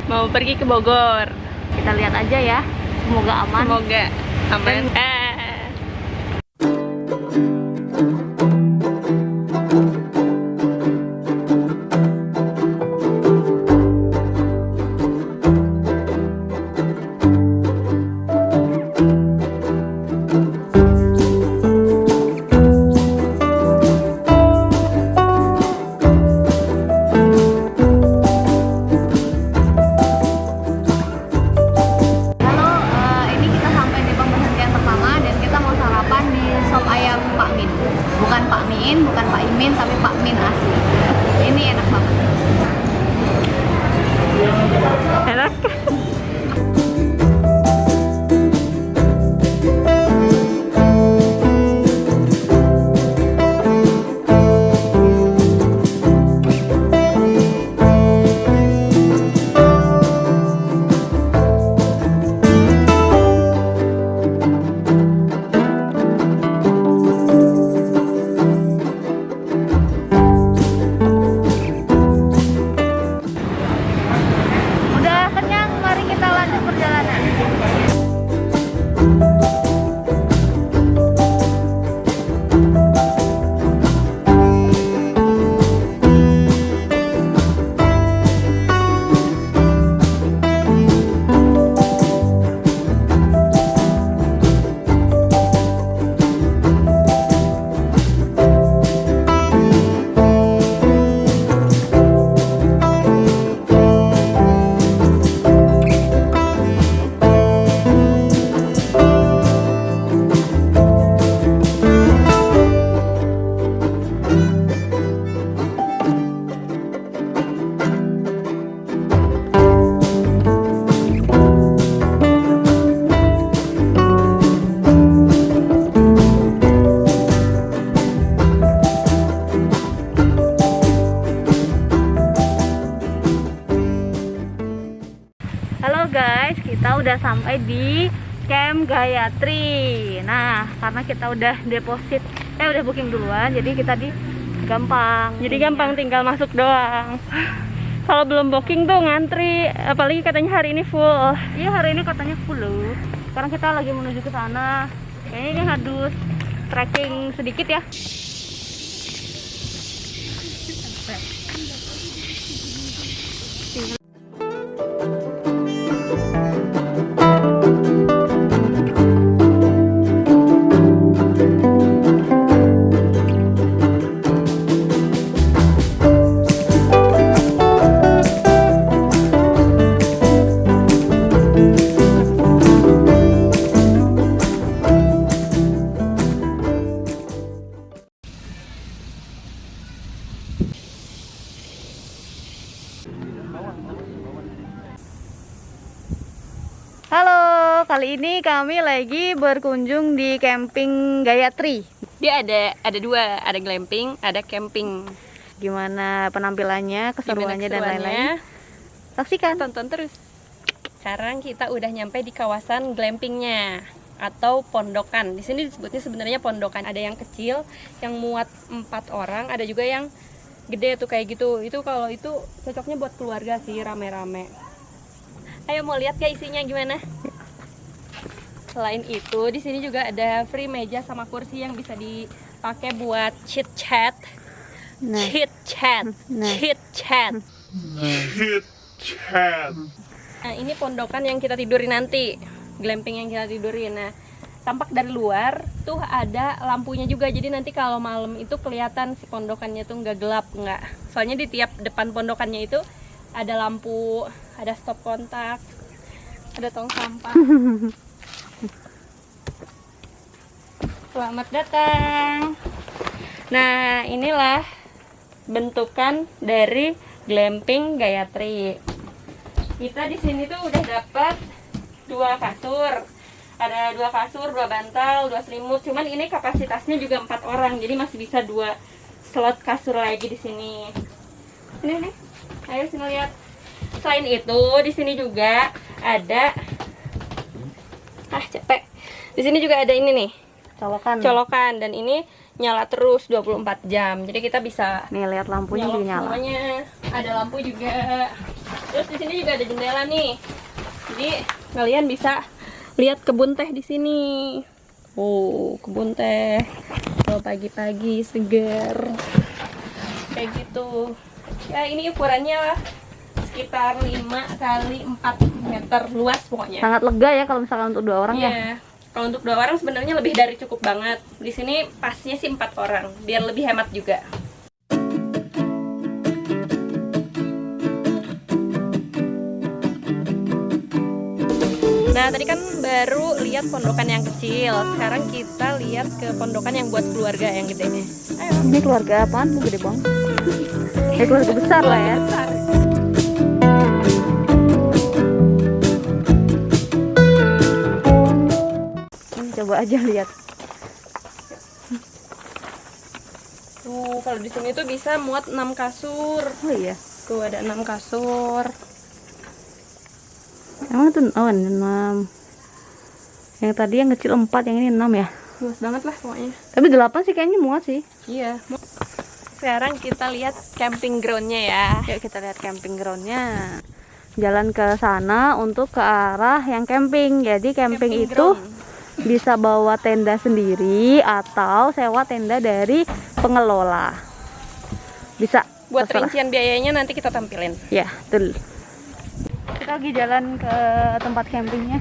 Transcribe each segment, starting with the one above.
Mau pergi ke Bogor. Kita lihat aja ya. Semoga aman. Semoga aman. Halo, ini kita sampai di pemberhentian pertama dan kita mau sarapan di sop ayam Pak Min. Bukan Pak Min, bukan Pak Imin, tapi Pak Min asli. Ini enak banget. Enak. Udah kenyang, mari kita lanjut perjalanan. Halo guys, kita udah sampai di Camp Gayatri. Nah, karena kita udah udah booking duluan, jadi kita gampang. Jadi gampang, tinggal masuk doang. Kalau belum booking tuh ngantri, apalagi katanya hari ini full. Iya, hari ini katanya full loh. Sekarang kita lagi menuju ke sana. Kayaknya ini harus trekking sedikit ya. Halo, kali ini kami lagi berkunjung di camping Gayatri. Dia ada dua, ada glamping, ada camping. Gimana penampilannya, keseruannya, dan lain-lain? Saksikan. Tonton terus. Sekarang kita udah nyampe di kawasan glampingnya atau pondokan. Di sini disebutnya sebenarnya pondokan. Ada yang kecil, yang muat 4 orang, ada juga yang gede tuh kayak gitu. Itu kalau itu cocoknya buat keluarga sih, rame-rame. Ayo mau lihat kayak isinya gimana? Selain itu, di sini juga ada free meja sama kursi yang bisa dipakai buat chit chat. Nah. Chit chat. Nah. Chit chat. Hit chat. Nah, ini pondokan yang kita tidurin nanti. Glamping yang kita tidurin. Nah, tampak dari luar tuh ada lampunya juga. Jadi nanti kalau malam itu kelihatan si pondokannya tuh nggak gelap, nggak. Soalnya di tiap depan pondokannya itu ada lampu, ada stop kontak, ada tong sampah. Selamat datang. Nah, inilah bentukan dari glamping Gayatri. Kita di sini tuh udah dapat 2 kasur. Ada 2 kasur, 2 bantal, 2 selimut. Cuman ini kapasitasnya juga 4 orang, jadi masih bisa 2 slot kasur lagi di sini. Ini. Ayo sini lihat. Selain itu, di sini juga ada capek. Di sini juga ada ini nih, colokan, dan ini nyala terus 24 jam. Jadi kita bisa Nih lihat lampunya nyolok juga nyala. semuanya. Ada lampu juga. Terus di sini juga ada jendela nih. Jadi kalian bisa lihat kebun teh di sini. Oh, kebun teh. Kalau pagi-pagi seger. Kayak gitu. Ya, ini ukurannya sekitar 5 kali 4 meter luas pokoknya. Sangat lega ya kalau misalkan untuk 2 orang ya. Iya. Kalau untuk 2 orang sebenarnya lebih dari cukup banget. Di sini pasnya sih 4 orang, biar lebih hemat juga. Nah, tadi kan baru lihat pondokan yang kecil. Sekarang kita lihat ke pondokan yang buat keluarga yang gede. Ayo. Ini keluarga apaan? Gede banget. Ya keluarga besar lah ya. Besar. Ini coba aja lihat. Tuh, kalau di sini tuh bisa muat 6 kasur. Oh iya. Tuh ada 6 kasur. Emang tuh 6. Yang tadi yang kecil 4, yang ini 6 ya. Luas banget lah pokoknya. Tapi 8 sih kayaknya muat sih. Iya. Sekarang kita lihat camping groundnya ya. Yuk kita lihat camping groundnya. Jalan ke sana untuk ke arah yang camping. Jadi camping itu ground. bisa bawa tenda sendiri atau sewa tenda dari pengelola. Bisa. Buat terserah. rincian biayanya nanti kita tampilin. Ya, betul. Kita lagi jalan ke tempat campingnya.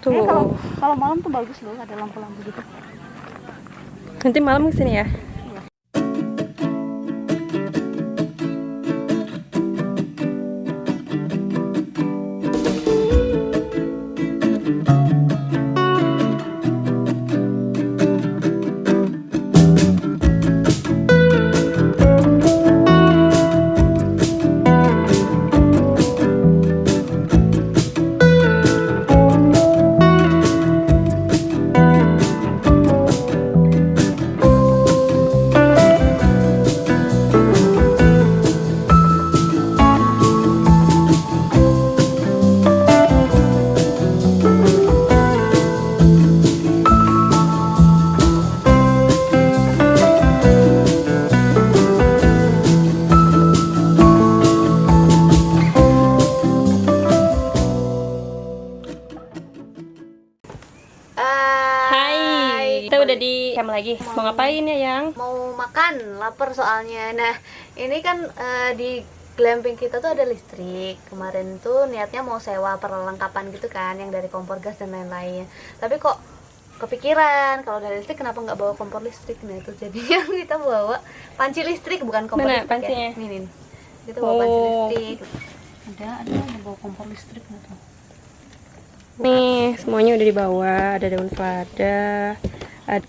Tuh. Kalau malam tuh bagus loh, ada lampu-lampu gitu. Nanti malam kesini ya. Udah di camp lagi. Mau ngapain ya, Yang? Mau makan, lapar soalnya. Nah, ini kan di glamping kita tuh ada listrik. Kemarin tuh niatnya mau sewa perlengkapan gitu kan, yang dari kompor gas dan lain-lain. Tapi kok kepikiran kalau dari listrik kenapa nggak bawa kompor listrik? Nah itu jadinya kita bawa panci listrik, bukan kompor Mana listrik pancinya? ya. Ini. Kita bawa panci Oh. listrik. Ada bawa kompor listrik nggak tuh? Nih, semuanya udah dibawa. Ada daun selada, ada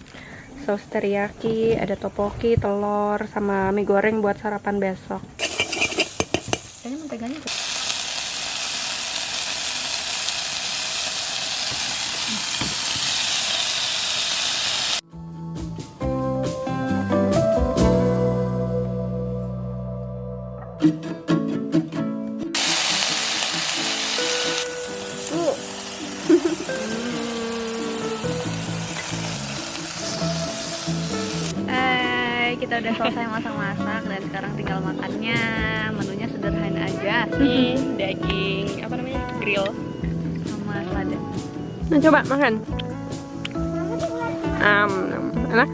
saus teriyaki, ada topoki, telur, sama mie goreng buat sarapan besok. Kayaknya menteganya tuh. Kita udah selesai masak-masak dan sekarang tinggal makannya. Menunya sederhana aja. Nih, daging, apa namanya? Grill. Sama selada. Nah, coba makan. Enak?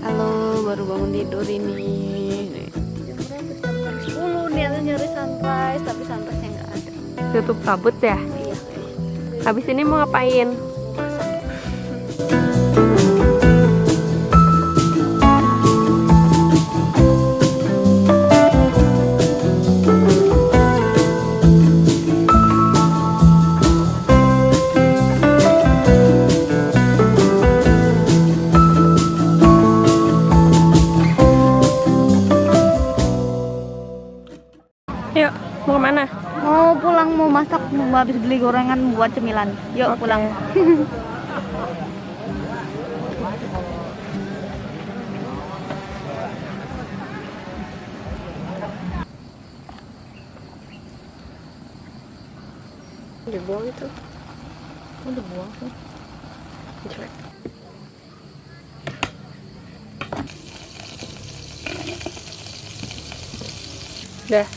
Halo, baru bangun tidur ini. Jam berapa? Jam 10 nih, nyari sunrise. Tapi kabut ya. Iya. Habis ini mau ngapain? Yuk, mau kemana? Mau pulang, mau masak, mau habis beli gorengan buat cemilan. Yuk Oke. pulang. Dibuang itu. Udah buang sih. Jelek. Udah.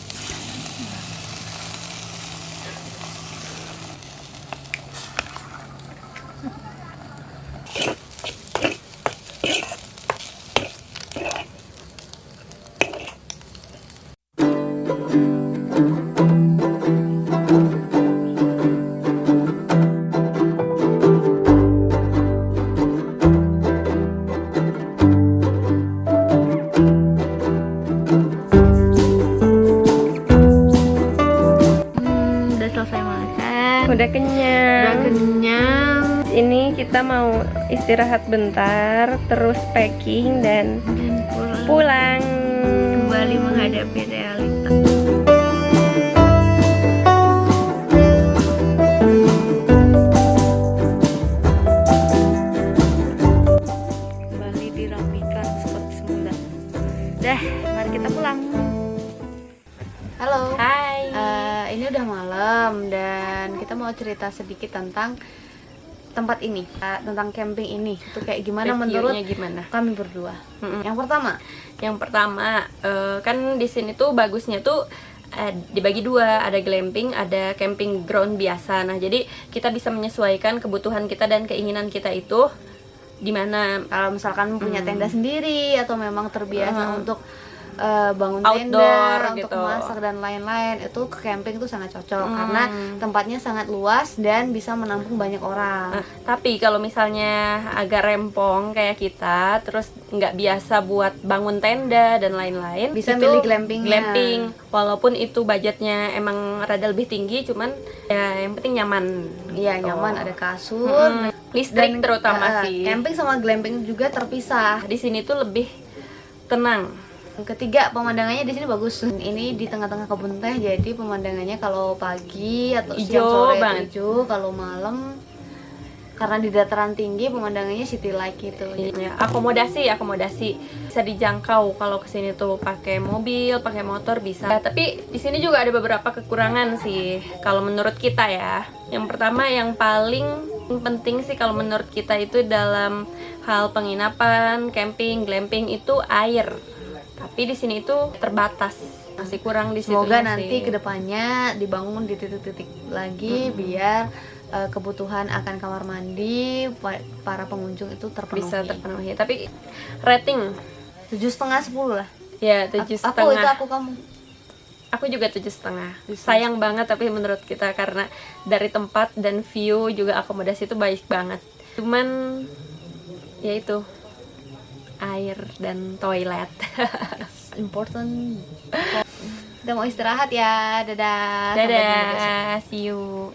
Udah selesai makan. Udah kenyang. Udah kenyang. Ini kita mau istirahat bentar, terus packing dan Dan pulang. kembali menghadapi realita. Kembali dirapikan seperti semula. Dah, mari kita pulang. Halo. Hai. Ini udah malam dan kita mau cerita sedikit tentang tempat ini, tentang camping ini. Itu kayak gimana menurut Reviewnya gimana? kami berdua. Mm-mm. Yang pertama, Yang pertama, kan di sini tuh bagusnya tuh dibagi dua, ada glamping, ada camping ground biasa. Nah, jadi kita bisa menyesuaikan kebutuhan kita dan keinginan kita itu di mana. kalau misalkan punya tenda sendiri atau memang terbiasa untuk bangun Outdoor tenda untuk gitu. masak dan lain-lain, itu ke camping tuh sangat cocok karena tempatnya sangat luas dan bisa menampung banyak orang. Nah, tapi kalau misalnya agak rempong kayak kita, terus nggak biasa buat bangun tenda dan lain-lain, Bisa itu milih glampingnya. glamping. Walaupun itu budgetnya emang rada lebih tinggi, cuman ya yang penting nyaman. Iya, gitu. nyaman, ada kasur, Listrik terutama sih. Camping sama glamping juga terpisah. Di sini tuh lebih tenang. Ketiga, pemandangannya di sini bagus. Ini di tengah-tengah kebun teh, jadi pemandangannya kalau pagi atau siang Ijo sore itu banget. hijau, kalau malam karena di dataran tinggi pemandangannya city like gitu. Ya, akomodasi bisa dijangkau kalau kesini tuh pakai mobil, pakai motor bisa. Ya, tapi di sini juga ada beberapa kekurangan sih kalau menurut kita ya. Yang pertama, yang paling penting sih kalau menurut kita itu dalam hal penginapan, camping, glamping itu air. Tapi di sini itu terbatas, masih kurang di situ. Semoga nanti kedepannya dibangun di titik-titik lagi biar kebutuhan akan kamar mandi para pengunjung itu terpenuhi. bisa terpenuhi. Tapi rating 7,5 10 lah. ya 7,5. Aku kamu. Aku juga 7,5. Sayang banget tapi menurut kita karena dari tempat dan view juga akomodasi itu baik banget. Cuman ya itu air dan toilet. Important. Udah mau istirahat ya. Dadah. Sampai jumpa besok. Dadah, see you.